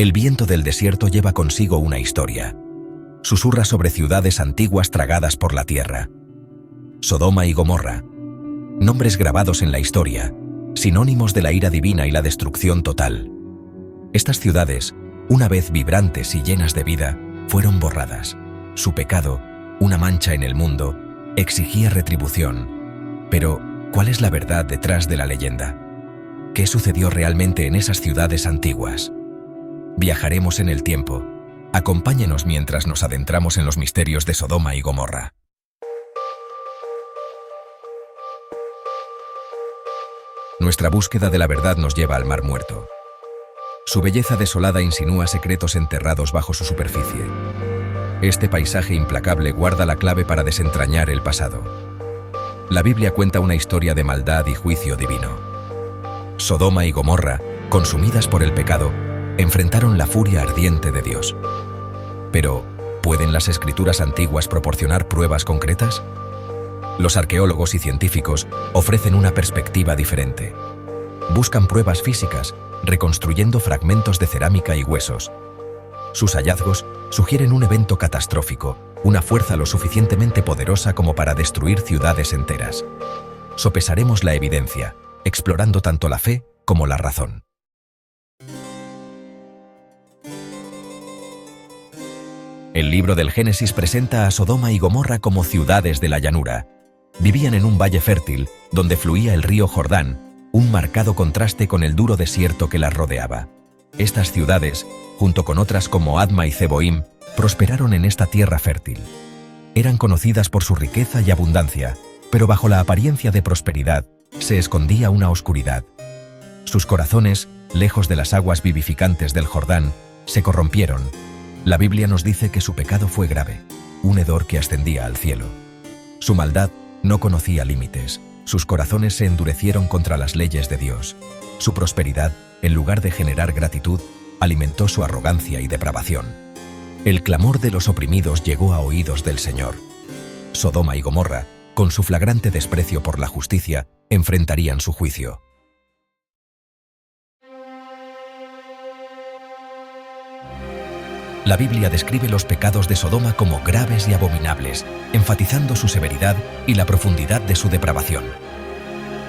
El viento del desierto lleva consigo una historia. Susurra sobre ciudades antiguas tragadas por la tierra. Sodoma y Gomorra. Nombres grabados en la historia, sinónimos de la ira divina y la destrucción total. Estas ciudades, una vez vibrantes y llenas de vida, fueron borradas. Su pecado, una mancha en el mundo, exigía retribución. Pero, ¿cuál es la verdad detrás de la leyenda? ¿Qué sucedió realmente en esas ciudades antiguas? Viajaremos en el tiempo. Acompáñenos mientras nos adentramos en los misterios de Sodoma y Gomorra. Nuestra búsqueda de la verdad nos lleva al Mar Muerto. Su belleza desolada insinúa secretos enterrados bajo su superficie. Este paisaje implacable guarda la clave para desentrañar el pasado. La Biblia cuenta una historia de maldad y juicio divino. Sodoma y Gomorra, consumidas por el pecado, enfrentaron la furia ardiente de Dios. Pero, ¿pueden las escrituras antiguas proporcionar pruebas concretas? Los arqueólogos y científicos ofrecen una perspectiva diferente. Buscan pruebas físicas, reconstruyendo fragmentos de cerámica y huesos. Sus hallazgos sugieren un evento catastrófico, una fuerza lo suficientemente poderosa como para destruir ciudades enteras. Sopesaremos la evidencia, explorando tanto la fe como la razón. El libro del Génesis presenta a Sodoma y Gomorra como ciudades de la llanura. Vivían en un valle fértil, donde fluía el río Jordán, un marcado contraste con el duro desierto que las rodeaba. Estas ciudades, junto con otras como Adma y Zeboim, prosperaron en esta tierra fértil. Eran conocidas por su riqueza y abundancia, pero bajo la apariencia de prosperidad se escondía una oscuridad. Sus corazones, lejos de las aguas vivificantes del Jordán, se corrompieron. La Biblia nos dice que su pecado fue grave, un hedor que ascendía al cielo. Su maldad no conocía límites, sus corazones se endurecieron contra las leyes de Dios. Su prosperidad, en lugar de generar gratitud, alimentó su arrogancia y depravación. El clamor de los oprimidos llegó a oídos del Señor. Sodoma y Gomorra, con su flagrante desprecio por la justicia, enfrentarían su juicio. La Biblia describe los pecados de Sodoma como graves y abominables, enfatizando su severidad y la profundidad de su depravación.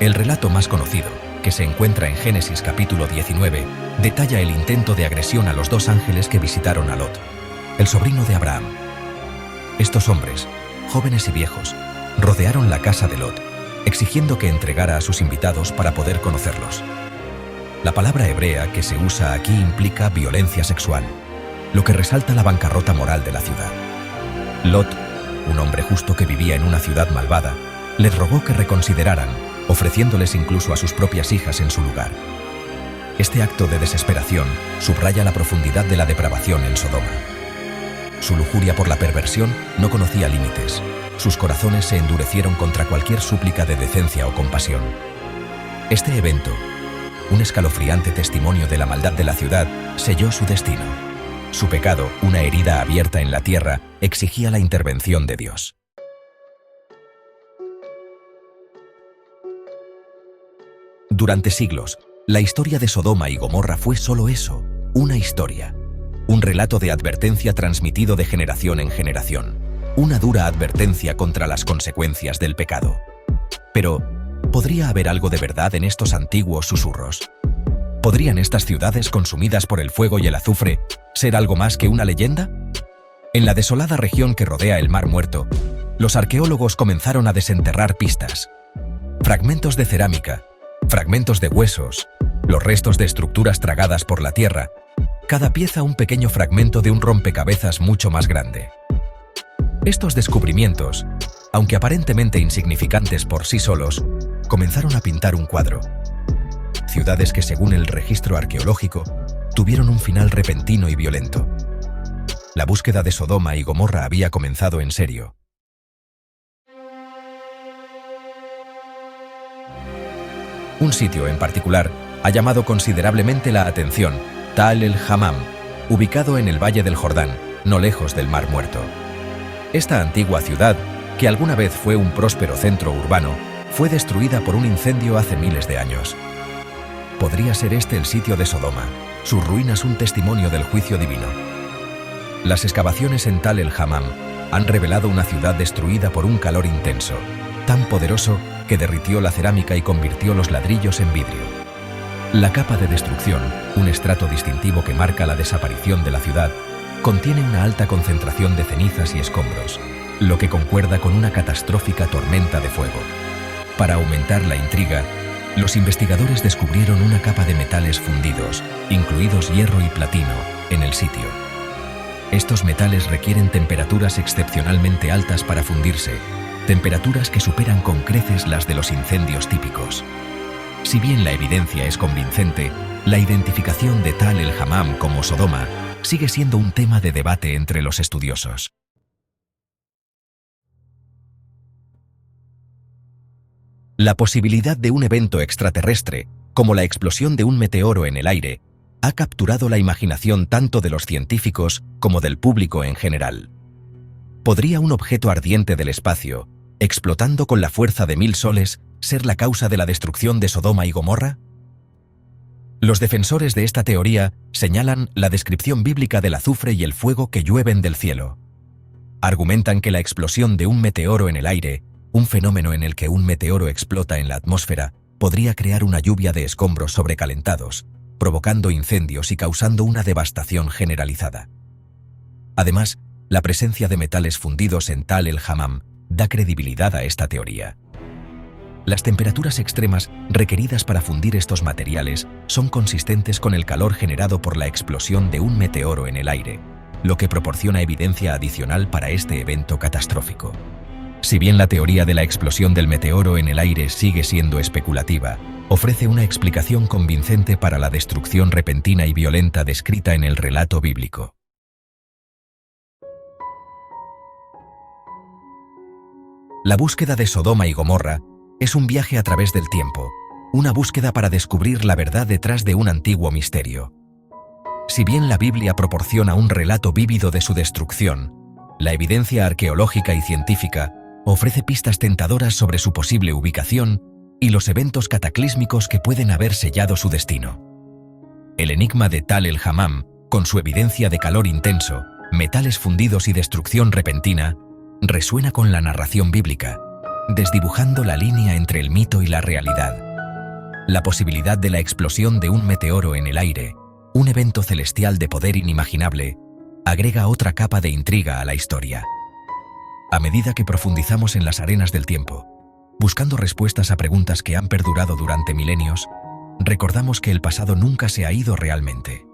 El relato más conocido, que se encuentra en Génesis capítulo 19, detalla el intento de agresión a los dos ángeles que visitaron a Lot, el sobrino de Abraham. Estos hombres, jóvenes y viejos, rodearon la casa de Lot, exigiendo que entregara a sus invitados para poder conocerlos. La palabra hebrea que se usa aquí implica violencia sexual, lo que resalta la bancarrota moral de la ciudad. Lot, un hombre justo que vivía en una ciudad malvada, les rogó que reconsideraran, ofreciéndoles incluso a sus propias hijas en su lugar. Este acto de desesperación subraya la profundidad de la depravación en Sodoma. Su lujuria por la perversión no conocía límites. Sus corazones se endurecieron contra cualquier súplica de decencia o compasión. Este evento, un escalofriante testimonio de la maldad de la ciudad, selló su destino. Su pecado, una herida abierta en la tierra, exigía la intervención de Dios. Durante siglos, la historia de Sodoma y Gomorra fue solo eso, una historia. Un relato de advertencia transmitido de generación en generación. Una dura advertencia contra las consecuencias del pecado. Pero, ¿podría haber algo de verdad en estos antiguos susurros? ¿Podrían estas ciudades consumidas por el fuego y el azufre ser algo más que una leyenda? En la desolada región que rodea el Mar Muerto, los arqueólogos comenzaron a desenterrar pistas. Fragmentos de cerámica, fragmentos de huesos, los restos de estructuras tragadas por la tierra, cada pieza un pequeño fragmento de un rompecabezas mucho más grande. Estos descubrimientos, aunque aparentemente insignificantes por sí solos, comenzaron a pintar un cuadro. Ciudades que, según el registro arqueológico, tuvieron un final repentino y violento. La búsqueda de Sodoma y Gomorra había comenzado en serio. Un sitio en particular ha llamado considerablemente la atención, Tal el-Hammam, ubicado en el Valle del Jordán, no lejos del Mar Muerto. Esta antigua ciudad, que alguna vez fue un próspero centro urbano, fue destruida por un incendio hace miles de años. ¿Podría ser este el sitio de Sodoma, sus ruinas un testimonio del juicio divino. Las excavaciones en Tal el-Hammam han revelado una ciudad destruida por un calor intenso, tan poderoso que derritió la cerámica y convirtió los ladrillos en vidrio. La capa de destrucción, un estrato distintivo que marca la desaparición de la ciudad, contiene una alta concentración de cenizas y escombros, lo que concuerda con una catastrófica tormenta de fuego. Para aumentar la intriga, los investigadores descubrieron una capa de metales fundidos, incluidos hierro y platino, en el sitio. Estos metales requieren temperaturas excepcionalmente altas para fundirse, temperaturas que superan con creces las de los incendios típicos. Si bien la evidencia es convincente, la identificación de Tal el-Hammam como Sodoma sigue siendo un tema de debate entre los estudiosos. La posibilidad de un evento extraterrestre, como la explosión de un meteoro en el aire, ha capturado la imaginación tanto de los científicos como del público en general. ¿Podría un objeto ardiente del espacio, explotando con la fuerza de 1000 soles, ser la causa de la destrucción de Sodoma y Gomorra? Los defensores de esta teoría señalan la descripción bíblica del azufre y el fuego que llueven del cielo. Argumentan que la explosión de un meteoro en el aire, un fenómeno en el que un meteoro explota en la atmósfera, podría crear una lluvia de escombros sobrecalentados, provocando incendios y causando una devastación generalizada. Además, la presencia de metales fundidos en Tal el-Hammam da credibilidad a esta teoría. Las temperaturas extremas requeridas para fundir estos materiales son consistentes con el calor generado por la explosión de un meteoro en el aire, lo que proporciona evidencia adicional para este evento catastrófico. Si bien la teoría de la explosión del meteoro en el aire sigue siendo especulativa, ofrece una explicación convincente para la destrucción repentina y violenta descrita en el relato bíblico. La búsqueda de Sodoma y Gomorra es un viaje a través del tiempo, una búsqueda para descubrir la verdad detrás de un antiguo misterio. Si bien la Biblia proporciona un relato vívido de su destrucción, la evidencia arqueológica y científica ofrece pistas tentadoras sobre su posible ubicación y los eventos cataclísmicos que pueden haber sellado su destino. El enigma de Tal el-Hammam, con su evidencia de calor intenso, metales fundidos y destrucción repentina, resuena con la narración bíblica, desdibujando la línea entre el mito y la realidad. La posibilidad de la explosión de un meteoro en el aire, un evento celestial de poder inimaginable, agrega otra capa de intriga a la historia. A medida que profundizamos en las arenas del tiempo, buscando respuestas a preguntas que han perdurado durante milenios, recordamos que el pasado nunca se ha ido realmente.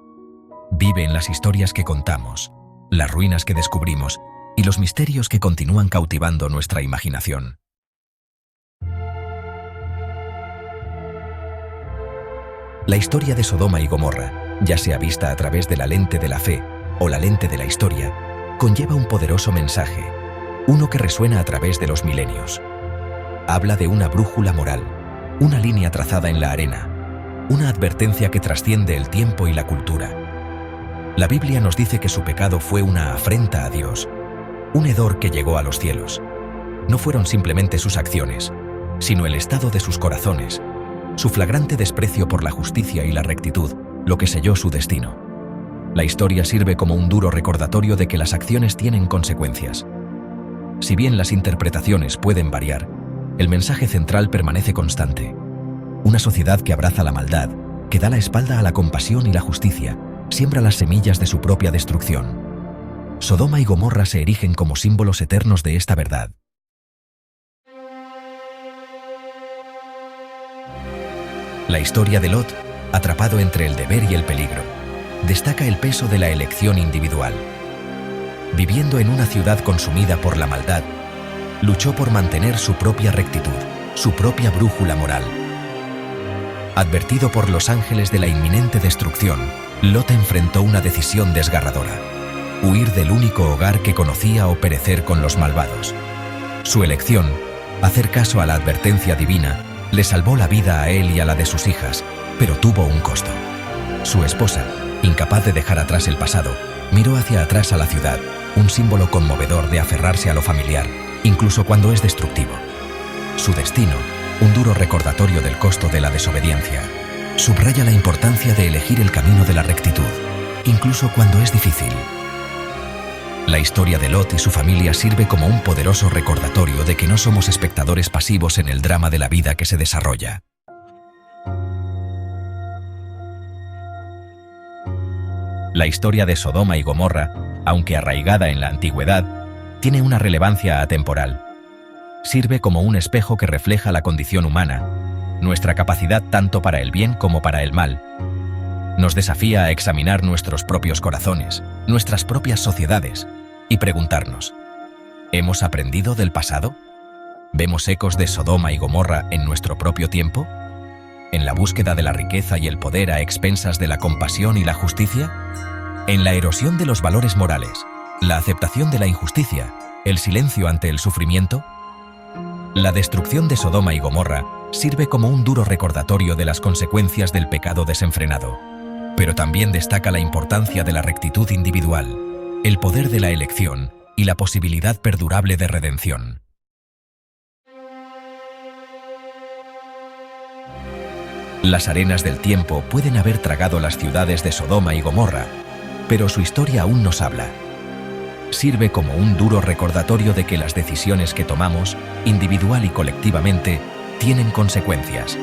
Vive en las historias que contamos, las ruinas que descubrimos y los misterios que continúan cautivando nuestra imaginación. La historia de Sodoma y Gomorra, ya sea vista a través de la lente de la fe o la lente de la historia, conlleva un poderoso mensaje, uno que resuena a través de los milenios. Habla de una brújula moral, una línea trazada en la arena, una advertencia que trasciende el tiempo y la cultura. La Biblia nos dice que su pecado fue una afrenta a Dios, un hedor que llegó a los cielos. No fueron simplemente sus acciones, sino el estado de sus corazones, su flagrante desprecio por la justicia y la rectitud, lo que selló su destino. La historia sirve como un duro recordatorio de que las acciones tienen consecuencias. Si bien las interpretaciones pueden variar, el mensaje central permanece constante. Una sociedad que abraza la maldad, que da la espalda a la compasión y la justicia, siembra las semillas de su propia destrucción. Sodoma y Gomorra se erigen como símbolos eternos de esta verdad. La historia de Lot, atrapado entre el deber y el peligro, destaca el peso de la elección individual. Viviendo en una ciudad consumida por la maldad, luchó por mantener su propia rectitud, su propia brújula moral. Advertido por los ángeles de la inminente destrucción, Lot enfrentó una decisión desgarradora: huir del único hogar que conocía o perecer con los malvados. Su elección, hacer caso a la advertencia divina, le salvó la vida a él y a la de sus hijas, pero tuvo un costo. Su esposa, incapaz de dejar atrás el pasado, miró hacia atrás a la ciudad, un símbolo conmovedor de aferrarse a lo familiar, incluso cuando es destructivo. Su destino, un duro recordatorio del costo de la desobediencia. subraya la importancia de elegir el camino de la rectitud, incluso cuando es difícil. La historia de Lot y su familia sirve como un poderoso recordatorio de que no somos espectadores pasivos en el drama de la vida que se desarrolla. La historia de Sodoma y Gomorra, aunque arraigada en la antigüedad, tiene una relevancia atemporal. Sirve como un espejo que refleja la condición humana, nuestra capacidad tanto para el bien como para el mal. Nos desafía a examinar nuestros propios corazones, nuestras propias sociedades, y preguntarnos: ¿hemos aprendido del pasado? ¿Vemos ecos de Sodoma y Gomorra en nuestro propio tiempo? ¿En la búsqueda de la riqueza y el poder a expensas de la compasión y la justicia? ¿En la erosión de los valores morales, la aceptación de la injusticia, el silencio ante el sufrimiento? La destrucción de Sodoma y Gomorra sirve como un duro recordatorio de las consecuencias del pecado desenfrenado, pero también destaca la importancia de la rectitud individual, el poder de la elección y la posibilidad perdurable de redención. Las arenas del tiempo pueden haber tragado las ciudades de Sodoma y Gomorra, pero su historia aún nos habla. Sirve como un duro recordatorio de que las decisiones que tomamos, individual y colectivamente, tienen consecuencias.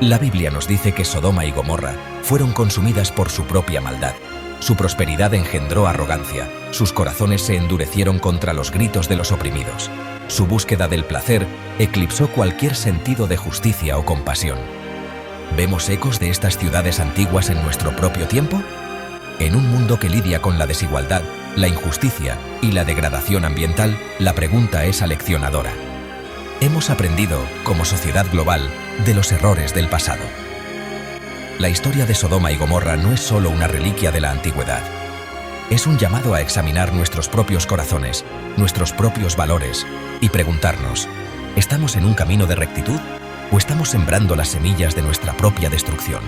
La Biblia nos dice que Sodoma y Gomorra fueron consumidas por su propia maldad. Su prosperidad engendró arrogancia, sus corazones se endurecieron contra los gritos de los oprimidos. Su búsqueda del placer eclipsó cualquier sentido de justicia o compasión. ¿Vemos ecos de estas ciudades antiguas en nuestro propio tiempo? En un mundo que lidia con la desigualdad, la injusticia y la degradación ambiental, la pregunta es aleccionadora. Hemos aprendido, como sociedad global, de los errores del pasado. La historia de Sodoma y Gomorra no es solo una reliquia de la antigüedad. Es un llamado a examinar nuestros propios corazones, nuestros propios valores, y preguntarnos: ¿estamos en un camino de rectitud o estamos sembrando las semillas de nuestra propia destrucción?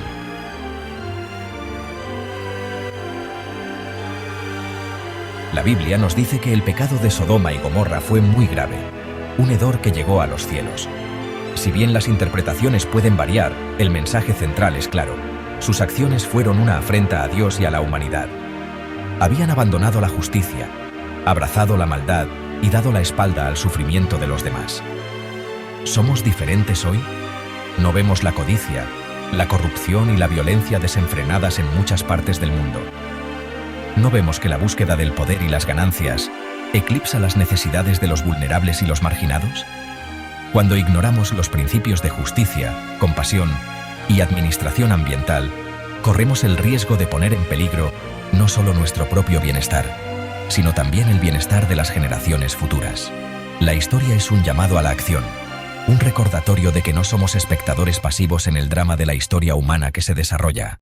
La Biblia nos dice que el pecado de Sodoma y Gomorra fue muy grave, un hedor que llegó a los cielos. Si bien las interpretaciones pueden variar, el mensaje central es claro: sus acciones fueron una afrenta a Dios y a la humanidad. Habían abandonado la justicia, abrazado la maldad y dado la espalda al sufrimiento de los demás. ¿Somos diferentes hoy? ¿No vemos la codicia, la corrupción y la violencia desenfrenadas en muchas partes del mundo? ¿No vemos que la búsqueda del poder y las ganancias eclipsa las necesidades de los vulnerables y los marginados? Cuando ignoramos los principios de justicia, compasión y administración ambiental, corremos el riesgo de poner en peligro no solo nuestro propio bienestar, sino también el bienestar de las generaciones futuras. La historia es un llamado a la acción, un recordatorio de que no somos espectadores pasivos en el drama de la historia humana que se desarrolla.